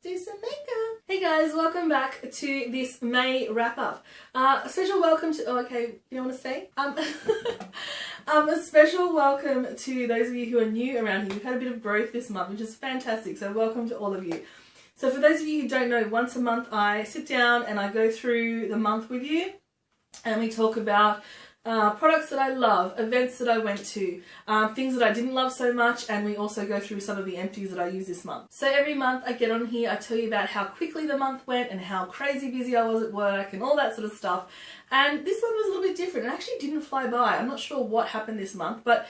do some makeup. Hey guys, welcome back to this May wrap up. A special welcome to, you want to stay? A special welcome to those of you who are new around here. We've had a bit of growth this month, which is fantastic, so welcome to all of you. So for those of you who don't know, once a month I sit down and I go through the month with you and we talk about products that I love, events that I went to, things that I didn't love so much, and we also go through some of the empties that I use this month. So every month I get on here, I tell you about how quickly the month went and how crazy busy I was at work and all that sort of stuff. And this one was a little bit different. It actually didn't fly by. I'm not sure what happened this month, but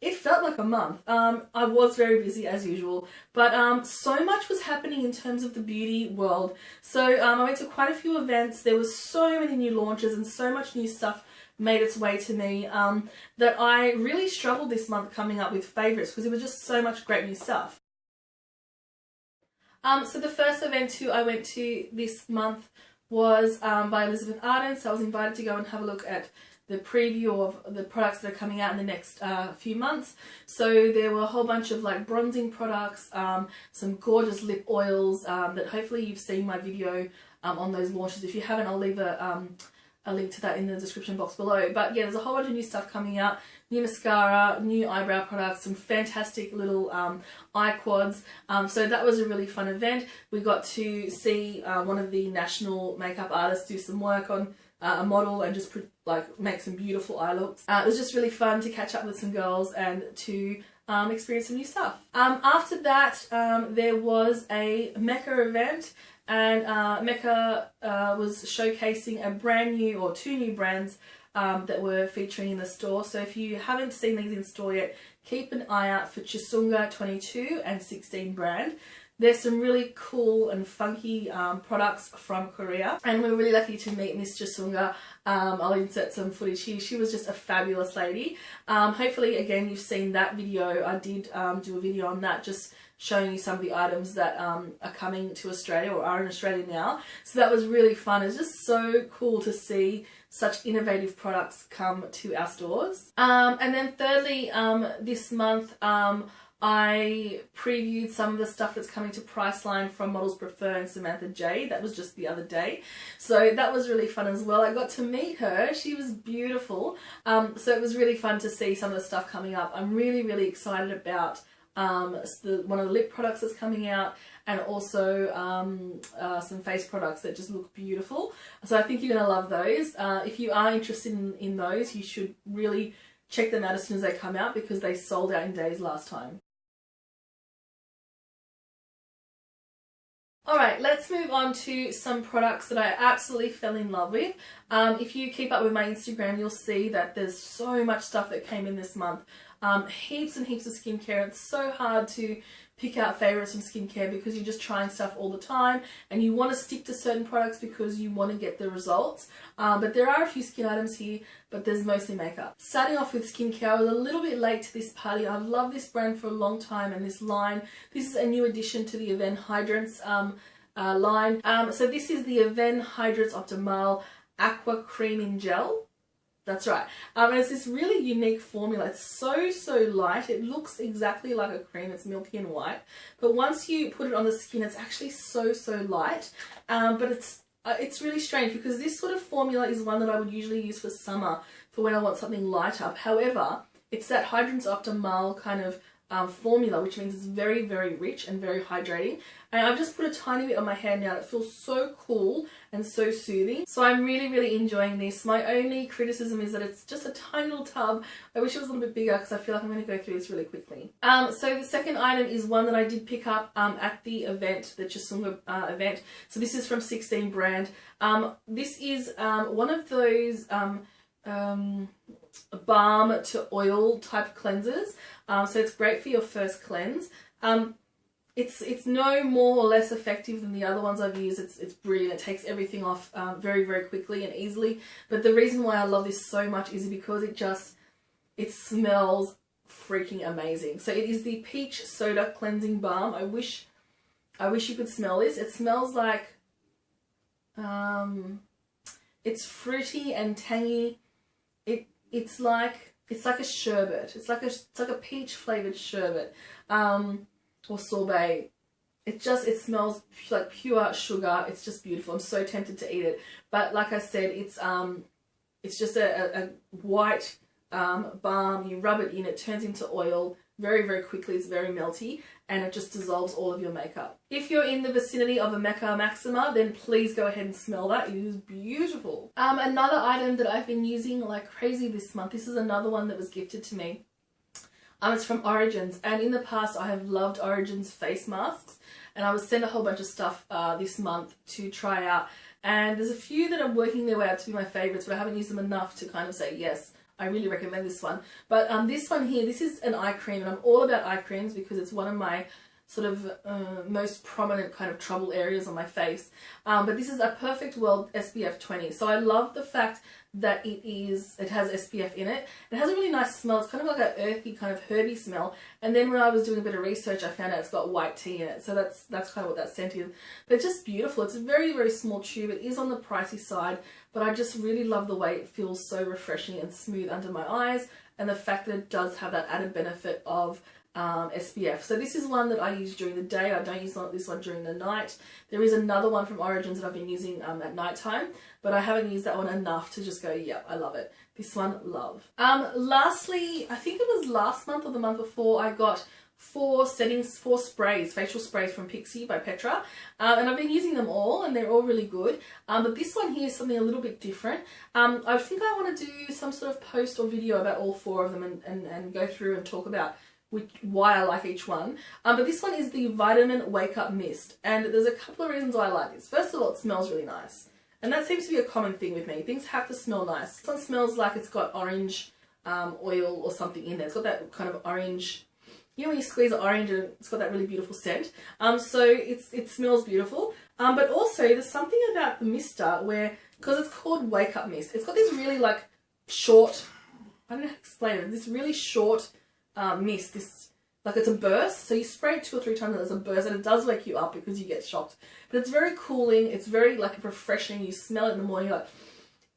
it felt like a month. I was very busy as usual, but so much was happening in terms of the beauty world. So I went to quite a few events. There was so many new launches and so much new stuff made its way to me that I really struggled this month coming up with favourites because there was just so much great new stuff. So the first event I went to this month was by Elizabeth Arden, so I was invited to go and have a look at the preview of the products that are coming out in the next few months. So there were a whole bunch of like bronzing products, some gorgeous lip oils that hopefully you've seen my video on those launches. If you haven't, I'll leave a link to that in the description box below. But yeah, there's a whole bunch of new stuff coming out, new mascara, new eyebrow products, some fantastic little eye quads. So that was a really fun event. We got to see one of the national makeup artists do some work on a model and just like make some beautiful eye looks. It was just really fun to catch up with some girls and to experience some new stuff. After that, there was a Mecca event, and Mecca was showcasing a brand new, or two new brands that were featuring in the store. So if you haven't seen these in store yet, keep an eye out for Chisunga 22 and 16 brand. There's some really cool and funky products from Korea, and we're really lucky to meet Miss Chisunga. I'll insert some footage here. She was just a fabulous lady. Hopefully, again, you've seen that video. I did do a video on that, just showing you some of the items that are coming to Australia or are in Australia now. So that was really fun. It's just so cool to see such innovative products come to our stores. And then thirdly, this month, I previewed some of the stuff that's coming to Priceline from Models Prefer and Samantha J. That was just the other day. So that was really fun as well. I got to meet her. She was beautiful. So it was really fun to see some of the stuff coming up. I'm really, really excited about one of the lip products that's coming out, and also some face products that just look beautiful. So I think you're going to love those. If you are interested in those, you should really check them out as soon as they come out, because they sold out in days last time. Alright, let's move on to some products that I absolutely fell in love with. If you keep up with my Instagram, you'll see that there's so much stuff that came in this month. Heaps and heaps of skincare. It's so hard to pick out favourites from skincare because you're just trying stuff all the time and you want to stick to certain products because you want to get the results. But there are a few skin items here, but there's mostly makeup. Starting off with skincare, I was a little bit late to this party. I've loved this brand for a long time, and this line. This is a new addition to the Aven Hydrants line. So this is the Aven Hydrants Optimal Aqua Cream in Gel. That's right. And it's this really unique formula. It's so light. It looks exactly like a cream. It's milky and white. But once you put it on the skin, it's actually so light. But it's really strange because this sort of formula is one that I would usually use for summer, for when I want something light up. However, it's that Hydrants Optimal kind of formula, which means it's very rich and very hydrating. And I've just put a tiny bit on my hand now. It feels so cool and so soothing. So I'm really enjoying this. My only criticism is that it's just a tiny little tub. I wish it was a little bit bigger because I feel like I'm going to go through this really quickly. So the second item is one that I did pick up at the event, the Chisunga event. So this is from 16 brand. This is one of those balm to oil type cleansers. So it's great for your first cleanse. It's no more or less effective than the other ones I've used. It's brilliant. It takes everything off very quickly and easily. But the reason why I love this so much is because it smells freaking amazing. So it is the Peach Soda Cleansing Balm. I wish you could smell this. It smells like it's fruity and tangy. It's like a sherbet. It's like a peach flavored sherbet. Or sorbet. it smells like pure sugar. It's just beautiful. I'm so tempted to eat it. But like I said, it's just a white balm. You rub it in, it turns into oil very, very quickly. It's very melty, and it just dissolves all of your makeup. If you're in the vicinity of a Mecca Maxima, then please go ahead and smell that. It is beautiful. Another item that I've been using like crazy this month, this is another one that was gifted to me. It's from Origins, and in the past I have loved Origins face masks, and I was sent a whole bunch of stuff this month to try out, and there's a few that are working their way up to be my favourites, but I haven't used them enough to kind of say yes, I really recommend this one. But this one here, this is an eye cream, and I'm all about eye creams because it's one of my sort of most prominent kind of trouble areas on my face. But this is a Perfect World SPF 20. So I love the fact that it has SPF in it. It has a really nice smell. It's kind of like an earthy kind of herby smell. And then when I was doing a bit of research, I found out it's got white tea in it. So that's kind of what that scent is. But it's just beautiful. It's a very, very small tube. It is on the pricey side, but I just really love the way it feels so refreshing and smooth under my eyes, and the fact that it does have that added benefit of SPF. So this is one that I use during the day. I don't use this one during the night. There is another one from Origins that I've been using at night time, but I haven't used that one enough to just go, yeah, I love it. This one, love. Lastly, I think it was last month or the month before, I got four sprays, facial sprays from Pixi by Petra, and I've been using them all, and they're all really good. But this one here is something a little bit different. I think I want to do some sort of post or video about all four of them and go through and talk about why I like each one. But this one is the Vitamin Wake Up Mist, and there's a couple of reasons why I like this. First of all, it smells really nice, and that seems to be a common thing with me. Things have to smell nice. This one smells like it's got orange oil or something in there. It's got that kind of orange, you know, when you squeeze an orange and it's got that really beautiful scent. So it smells beautiful. But also there's something about the mister where, because it's called Wake Up Mist, it's got this really like short, I don't know how to explain it, this really short mist, this, like it's a burst, so you spray it 2 or 3 times and there's a burst, and it does wake you up because you get shocked. But it's very cooling, it's very like refreshing, you smell it in the morning, like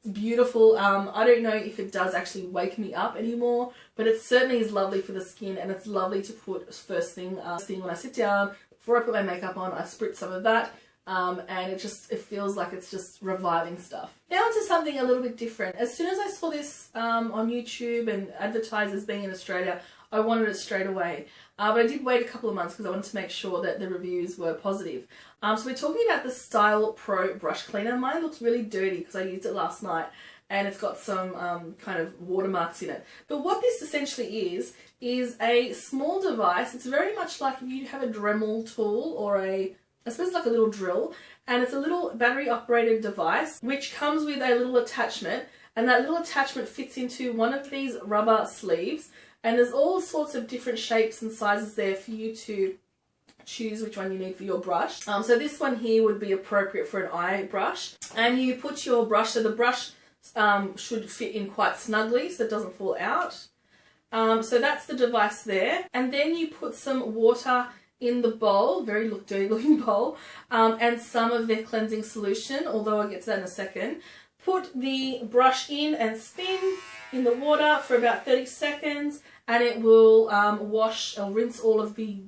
it's beautiful. I don't know if it does actually wake me up anymore, but it certainly is lovely for the skin, and it's lovely to put first thing when I sit down, before I put my makeup on, I spritz some of that. And it feels like it's just reviving stuff. Now onto something a little bit different. As soon as I saw this on YouTube and advertised as being in Australia, I wanted it straight away. But I did wait a couple of months because I wanted to make sure that the reviews were positive. So we're talking about the Style Pro brush cleaner. Mine looks really dirty because I used it last night, and it's got some kind of watermarks in it. But what this essentially is a small device. It's very much like if you have a Dremel tool or I suppose like a little drill, and it's a little battery operated device which comes with a little attachment, and that little attachment fits into one of these rubber sleeves, and there's all sorts of different shapes and sizes there for you to choose which one you need for your brush. So this one here would be appropriate for an eye brush, and you put your brush, so the brush should fit in quite snugly so it doesn't fall out. So that's the device there, and then you put some water in the bowl, very dirty looking bowl, and some of their cleansing solution, although I'll get to that in a second. Put the brush in and spin in the water for about 30 seconds, and it will wash or rinse all of the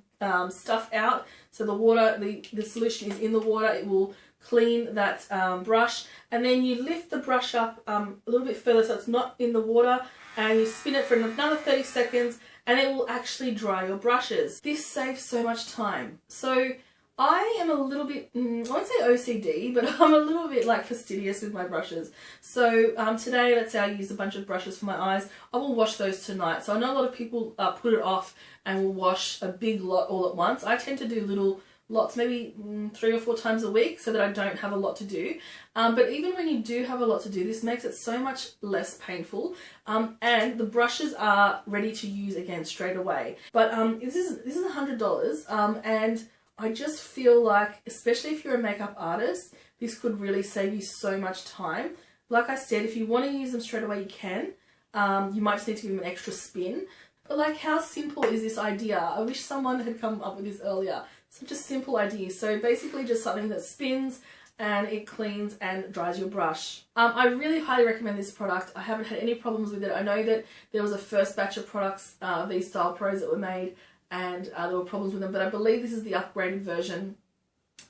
stuff out. So the water, the solution is in the water, it will clean that brush, and then you lift the brush up a little bit further so it's not in the water, and you spin it for another 30 seconds, and it will actually dry your brushes. This saves so much time. So I am a little bit, I won't say OCD, but I'm a little bit like fastidious with my brushes. So today, let's say I used a bunch of brushes for my eyes, I will wash those tonight. So I know a lot of people put it off and will wash a big lot all at once. I tend to do little lots, maybe 3 or 4 times a week, so that I don't have a lot to do. But even when you do have a lot to do, this makes it so much less painful, and the brushes are ready to use again straight away. But this is $100, and I just feel like, especially if you're a makeup artist, this could really save you so much time. Like I said, if you want to use them straight away, you can. You might just need to give them an extra spin. But like, how simple is this idea? I wish someone had come up with this earlier. Such a simple idea. So basically just something that spins and it cleans and dries your brush. I really highly recommend this product. I haven't had any problems with it. I know that there was a first batch of products, these Style Pros that were made and there were problems with them, but I believe this is the upgraded version.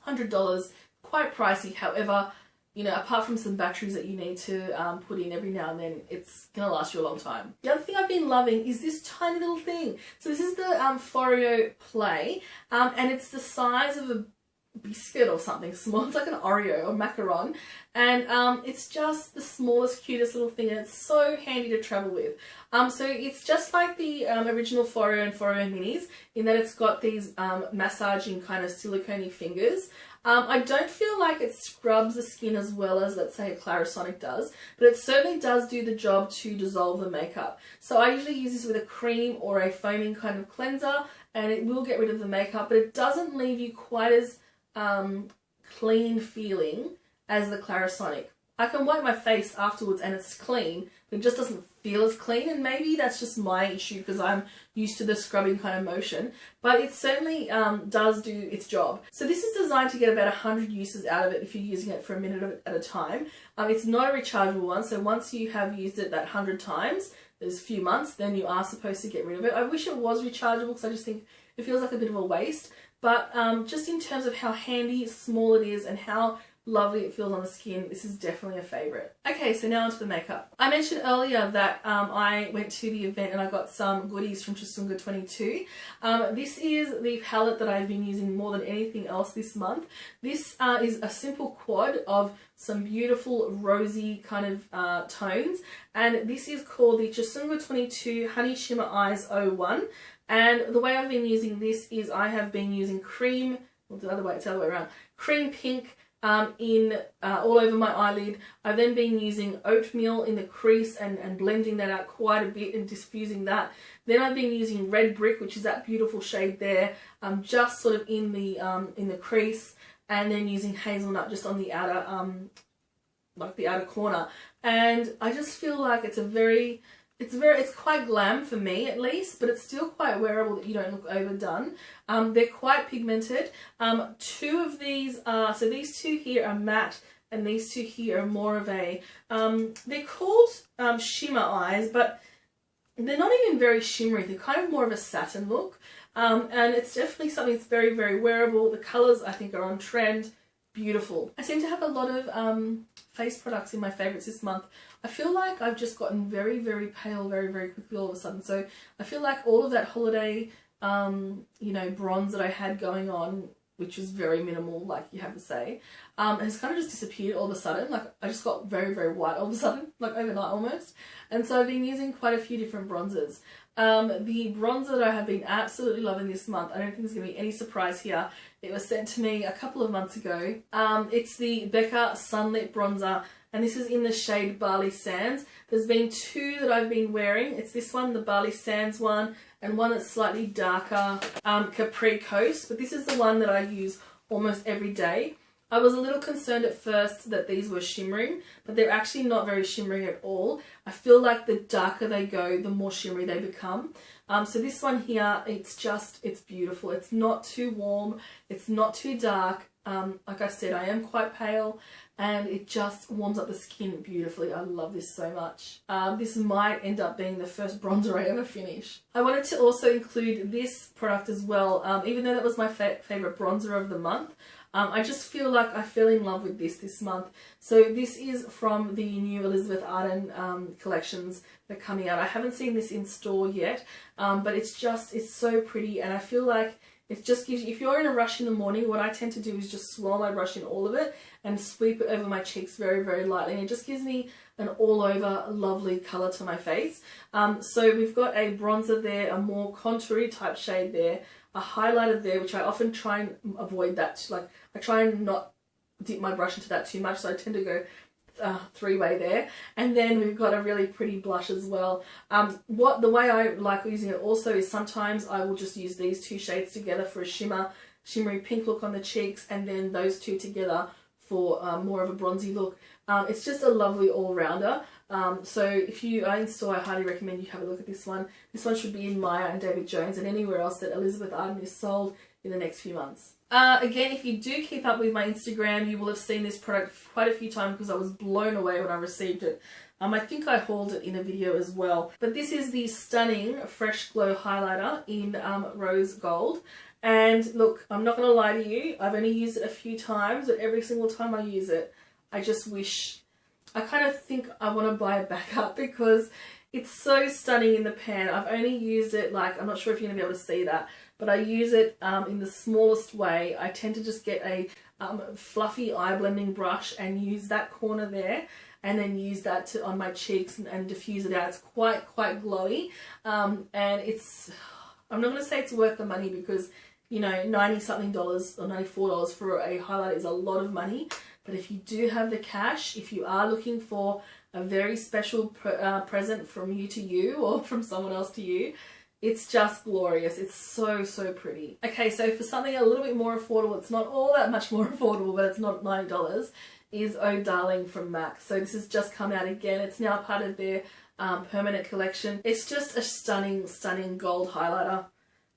$100, quite pricey. However, you know, apart from some batteries that you need to put in every now and then, it's gonna last you a long time. The other thing I've been loving is this tiny little thing. So this is the Foreo Play, and it's the size of a biscuit or something small. It's like an Oreo or macaron, and it's just the smallest, cutest little thing, and it's so handy to travel with. So it's just like the original Foreo and Foreo Minis in that it's got these massaging kind of silicone-y fingers. I don't feel like it scrubs the skin as well as, let's say, a Clarisonic does, but it certainly does do the job to dissolve the makeup. So I usually use this with a cream or a foaming kind of cleanser, and it will get rid of the makeup, but it doesn't leave you quite as clean feeling as the Clarisonic. I can wipe my face afterwards and it's clean, but it just doesn't feel as clean, and maybe that's just my issue because I'm used to the scrubbing kind of motion, but it certainly does do its job. So this is designed to get about 100 uses out of it if you're using it for a minute at a time. It's not a rechargeable one, so once you have used it that 100 times, there's a few months, then you are supposed to get rid of it. I wish it was rechargeable because I just think it feels like a bit of a waste, but just in terms of how handy, small it is, and how lovely it feels on the skin, this is definitely a favourite. Okay, so now onto the makeup. I mentioned earlier that I went to the event and I got some goodies from Chisunga 22. This is the palette that I've been using more than anything else this month. This is a simple quad of some beautiful rosy kind of tones, and this is called the Chisunga 22 Honey Shimmer Eyes 01. And the way I've been using this is I have been using cream, well, the other way, it's the other way around, cream pink all over my eyelid. I've then been using oatmeal in the crease and blending that out quite a bit and diffusing that. Then I've been using red brick, which is that beautiful shade there, just sort of in the crease, and then using hazelnut just on the outer like the outer corner. And I just feel like it's it's quite glam for me at least, but it's still quite wearable that you don't look overdone. They're quite pigmented. Two of these are, so these two here are matte and these two here are more of a, they're called shimmer eyes, but they're not even very shimmery. They're kind of more of a satin look. And it's definitely something that's very, very wearable. The colours I think are on trend. Beautiful. I seem to have a lot of face products in my favourites this month. I feel like I've just gotten very, very pale very, very quickly all of a sudden. So I feel like all of that holiday, you know, bronze that I had going on, which was very minimal, like you have to say, has kind of just disappeared all of a sudden. Like I just got very, very white all of a sudden, like overnight almost. And so I've been using quite a few different bronzers. The bronzer that I have been absolutely loving this month, I don't think there's going to be any surprise here. It was sent to me a couple of months ago. It's the Becca Sunlit Bronzer, and this is in the shade Barley Sands. There's been two that I've been wearing. It's this one, the Barley Sands one, and one that's slightly darker, Capri Coast, but this is the one that I use almost every day. I was a little concerned at first that these were shimmering, but they're actually not very shimmering at all. I feel like the darker they go, the more shimmery they become. So this one here, it's beautiful. It's not too warm, it's not too dark. Like I said, I am quite pale, and it just warms up the skin beautifully. I love this so much. This might end up being the first bronzer I ever finish. I wanted to also include this product as well, even though that was my favourite bronzer of the month. I just feel like I fell in love with this month. So this is from the new Elizabeth Arden collections that are coming out. I haven't seen this in store yet, but it's so pretty, and I feel like it just gives you, if you're in a rush in the morning, what I tend to do is just swirl my brush in all of it and sweep it over my cheeks very, very lightly, and it just gives me an all-over lovely colour to my face. So we've got a bronzer there, a more contoury type shade there, a highlighter there, which I often try and avoid that. Like I try and not dip my brush into that too much, so I tend to go three-way there. And then we've got a really pretty blush as well. The way I like using it also is sometimes I will just use these two shades together for a shimmery pink look on the cheeks, and then those two together for more of a bronzy look. It's just a lovely all-rounder. So if you are in store, I highly recommend you have a look at this one. This one should be in Maya and David Jones and anywhere else that Elizabeth Arden is sold in the next few months. Again, if you do keep up with my Instagram, you will have seen this product quite a few times because I was blown away when I received it. I think I hauled it in a video as well. But this is the stunning Fresh Glow highlighter in Rose Gold. And look, I'm not going to lie to you, I've only used it a few times, but every single time I use it, I just wish, I kind of think I want to buy it back up because it's so stunning in the pan. I've only used it, like, I'm not sure if you're going to be able to see that, but I use it in the smallest way. I tend to just get a fluffy eye blending brush and use that corner there, and then use that on my cheeks and diffuse it out. It's quite glowy, and it's, I'm not going to say it's worth the money because, you know, $90 something or $94 for a highlighter is a lot of money. But if you do have the cash, if you are looking for a very special present from you to you, or from someone else to you, it's just glorious. It's so pretty. Okay, so for something a little bit more affordable, it's not all that much more affordable, but it's not $90, is Oh Darling from MAC. So this has just come out again. It's now part of their permanent collection. It's just a stunning gold highlighter.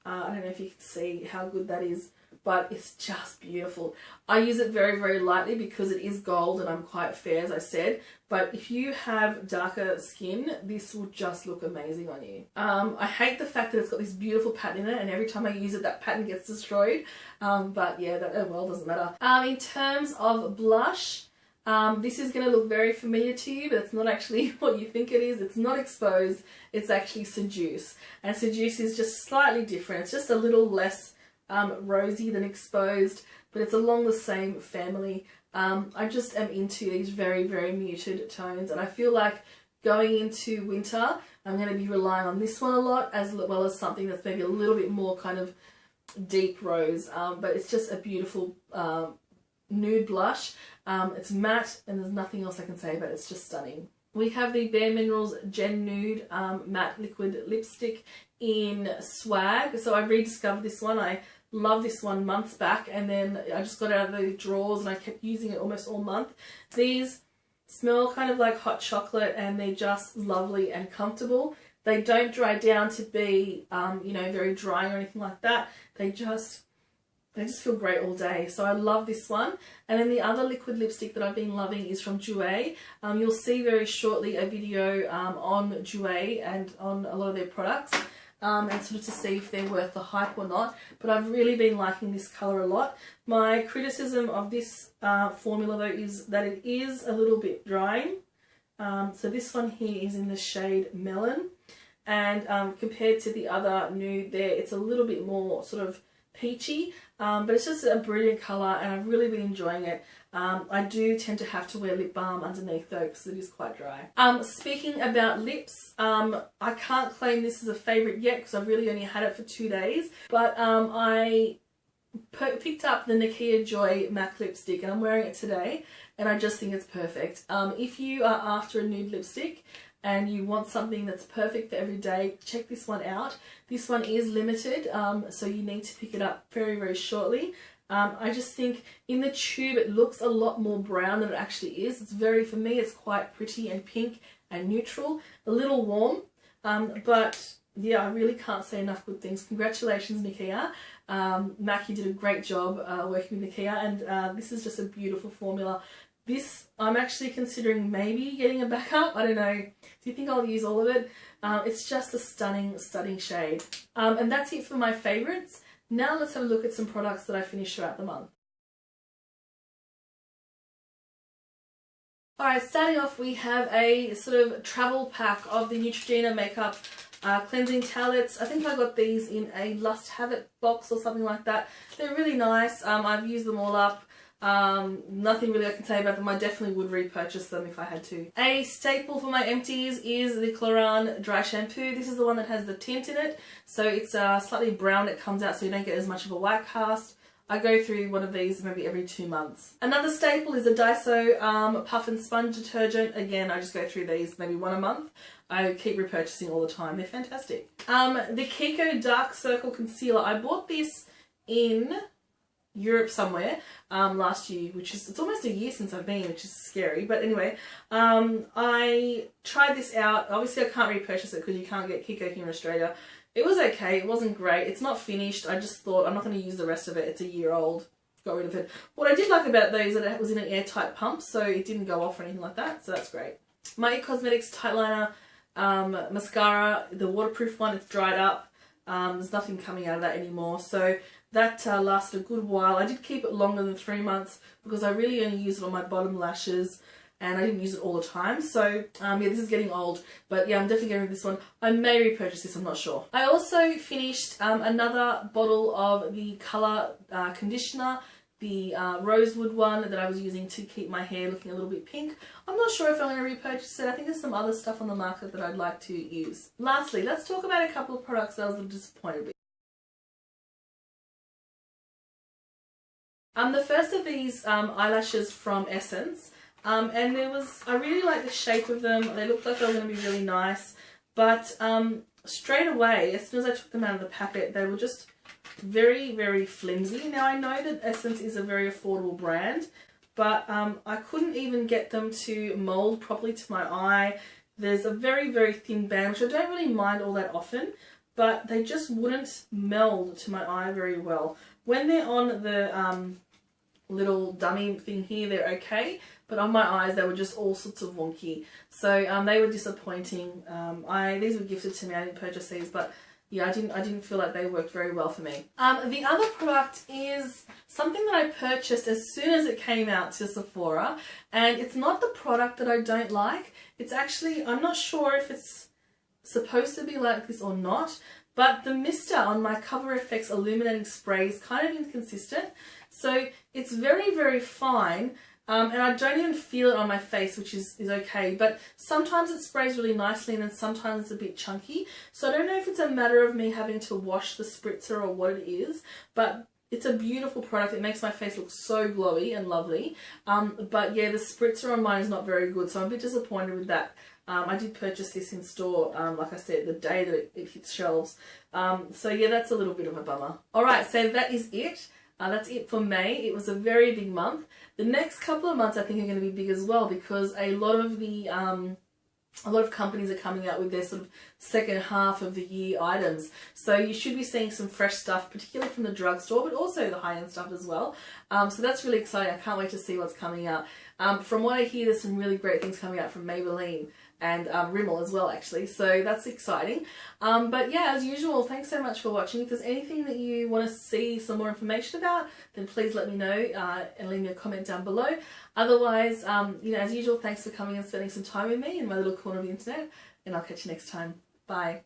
I don't know if you can see how good that is, but it's just beautiful. I use it very lightly because it is gold and I'm quite fair, as I said. But if you have darker skin, this will just look amazing on you. I hate the fact that it's got this beautiful pattern in it, and every time I use it, that pattern gets destroyed. But yeah, that, oh well, doesn't matter. In terms of blush, this is going to look very familiar to you, but it's not actually what you think it is. It's not Exposed, it's actually Seduce. And Seduce is just slightly different. It's just a little less rosy than Exposed, but it's along the same family. I just am into these very muted tones, and I feel like going into winter, I'm going to be relying on this one a lot, as well as something that's maybe a little bit more kind of deep rose. But it's just a beautiful nude blush. It's matte, and there's nothing else I can say about it. It's just stunning. We have the Bare Minerals Gen Nude Matte Liquid Lipstick in Swag. So I rediscovered this one. I loved this one months back, and then I just got it out of the drawers and I kept using it almost all month. These smell kind of like hot chocolate, and they're just lovely and comfortable. They don't dry down to be, you know, very drying or anything like that. They just feel great all day. So I love this one. And then the other liquid lipstick that I've been loving is from Jouer. You'll see very shortly a video on Jouer and on a lot of their products, and sort of to see if they're worth the hype or not. But I've really been liking this colour a lot. My criticism of this formula though is that it is a little bit drying. So this one here is in the shade Melon, and compared to the other nude there, it's a little bit more sort of peachy, but it's just a brilliant colour, and I've really been enjoying it. I do tend to have to wear lip balm underneath though, because it is quite dry. Speaking about lips, I can't claim this as a favourite yet because I've really only had it for 2 days, but I picked up the Nakia Joy MAC lipstick, and I'm wearing it today, and I just think it's perfect. If you are after a nude lipstick and you want something that's perfect for every day, check this one out. This one is limited, so you need to pick it up very shortly. I just think in the tube it looks a lot more brown than it actually is. It's very, for me, it's quite pretty and pink and neutral, a little warm, but yeah, I really can't say enough good things. Congratulations, Nakia. MAC, you did a great job working with Nakia, and this is just a beautiful formula. This, I'm actually considering maybe getting a backup. I don't know. Do you think I'll use all of it? It's just a stunning shade. And that's it for my favourites. Now let's have a look at some products that I finished throughout the month. Alright, starting off we have a sort of travel pack of the Neutrogena makeup cleansing towelettes. I think I got these in a Lust Have It box or something like that. They're really nice. I've used them all up. Nothing really I can say about them. I definitely would repurchase them if I had to. A staple for my empties is the Cloran dry shampoo. This is the one that has the tint in it, so it's slightly brown. It comes out so you don't get as much of a white cast. I go through one of these maybe every 2 months. Another staple is the Daiso Puff and Sponge detergent. Again, I just go through these maybe 1 a month. I keep repurchasing all the time. They're fantastic. The Kiko Dark Circle Concealer. I bought this in Europe somewhere last year, which is, it's almost a year since I've been, which is scary, but anyway, I tried this out. Obviously I can't repurchase it because you can't get Kiko here in Australia. It was okay, it wasn't great, it's not finished. I just thought I'm not going to use the rest of it, it's a year old, got rid of it. What I did like about those is that it was in an airtight pump, so it didn't go off or anything like that, so that's great. My IT Cosmetics Tight Liner mascara, the waterproof one, it's dried up. There's nothing coming out of that anymore. So that lasted a good while. I did keep it longer than 3 months because I really only use it on my bottom lashes and I didn't use it all the time. So yeah, this is getting old, but yeah, I'm definitely getting rid of this one. I may repurchase this, I'm not sure. I also finished another bottle of the colour conditioner, the rosewood one that I was using to keep my hair looking a little bit pink. I'm not sure if I'm going to repurchase it. I think there's some other stuff on the market that I'd like to use. Lastly, let's talk about a couple of products that I was a little disappointed with. The first of these eyelashes from Essence, and I really like the shape of them. They looked like they were going to be really nice, but straight away, as soon as I took them out of the packet, they were just very, very flimsy. Now I know that Essence is a very affordable brand, but I couldn't even get them to mold properly to my eye. There's a very, very thin band, which I don't really mind all that often, but they just wouldn't meld to my eye very well. When they're on the little dummy thing here, they're okay, but on my eyes they were just all sorts of wonky. So they were disappointing. These were gifted to me. I didn't purchase these, but yeah, I didn't feel like they worked very well for me. The other product is something that I purchased as soon as it came out to Sephora, and it's not the product that I don't like. It's actually, I'm not sure if it's supposed to be like this or not, but the mister on my Cover FX illuminating spray is kind of inconsistent. So it's very, very fine. And I don't even feel it on my face, which is okay, but sometimes it sprays really nicely and then sometimes it's a bit chunky. So I don't know if it's a matter of me having to wash the spritzer or what it is, but it's a beautiful product. It makes my face look so glowy and lovely. But yeah, the spritzer on mine is not very good, so I'm a bit disappointed with that. I did purchase this in store, like I said, the day that it hits shelves. So yeah, that's a little bit of a bummer. Alright, so that is it. That's it for May. It was a very big month. The next couple of months I think are going to be big as well, because a lot of companies are coming out with their sort of second half of the year items. So you should be seeing some fresh stuff, particularly from the drugstore, but also the high-end stuff as well. So that's really exciting. I can't wait to see what's coming out. From what I hear, there's some really great things coming out from Maybelline and Rimmel as well, actually. So that's exciting. But yeah, as usual, thanks so much for watching. If there's anything that you want to see some more information about, then please let me know and leave me a comment down below. Otherwise, you know, as usual, thanks for coming and spending some time with me in my little corner of the internet, and I'll catch you next time. Bye.